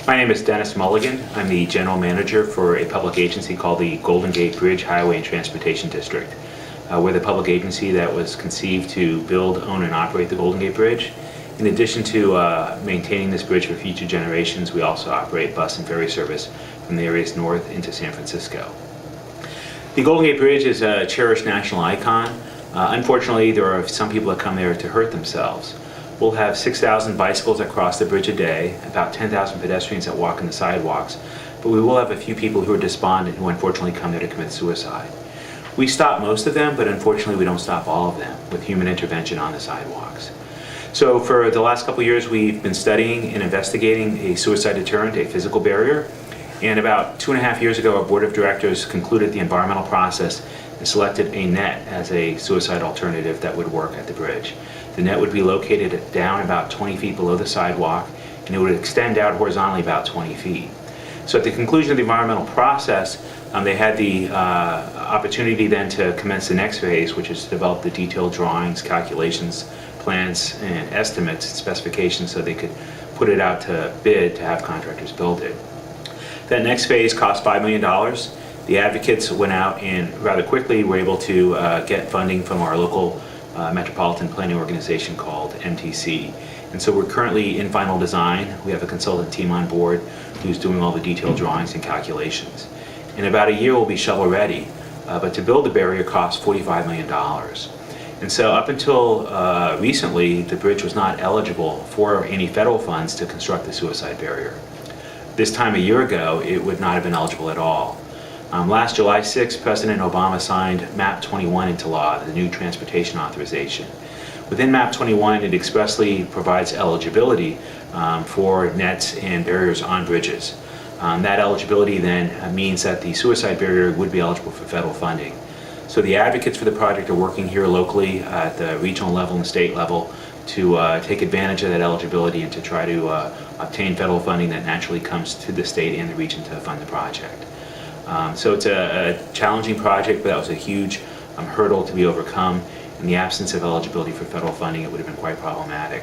My name is Denis Mulligan. I'm the general manager for a public agency called the Golden Gate Bridge Highway and Transportation District. We're the public agency that was conceived to build, own, and operate the Golden Gate Bridge. In addition to maintaining this bridge for future generations, we also operate bus and ferry service from the areas north into San Francisco. The Golden Gate Bridge is a cherished national icon. Unfortunately, there are some people that come there to hurt themselves. We'll have 6,000 bicycles that cross the bridge a day, about 10,000 pedestrians that walk on the sidewalks, but we will have a few people who are despondent who unfortunately come there to commit suicide. We stop most of them, but unfortunately we don't stop all of them with human intervention on the sidewalks. So for the last couple of years we've been studying and investigating a suicide deterrent, a physical barrier, and about 2.5 years ago our board of directors concluded the environmental process and selected a net as a suicide alternative that would work at the bridge. The net would be located down about 20 feet below the sidewalk, and it would extend out horizontally about 20 feet. So at the conclusion of the environmental process, they had the opportunity then to commence the next phase, which is to develop the detailed drawings, calculations, plans, and estimates and specifications so they could put it out to bid to have contractors build it. That next phase cost $5 million. The advocates went out and rather quickly were able to get funding from our local metropolitan planning organization called MTC. And so we're currently in final design. We have a consultant team on board who's doing all the detailed drawings and calculations. In about a year we'll be shovel ready, but to build the barrier costs $45 million. And so up until recently, the bridge was not eligible for any federal funds to construct the suicide barrier. This time a year ago, it would not have been eligible at all. Last July 6th, President Obama signed MAP 21 into law, the new transportation authorization. Within MAP 21, it expressly provides eligibility for nets and barriers on bridges. That eligibility then means that the suicide barrier would be eligible for federal funding. So the advocates for the project are working here locally at the regional level and state level to take advantage of that eligibility and to try to obtain federal funding that naturally comes to the state and the region to fund the project. So it's a challenging project, but that was a huge hurdle to be overcome. In the absence of eligibility for federal funding, it would have been quite problematic.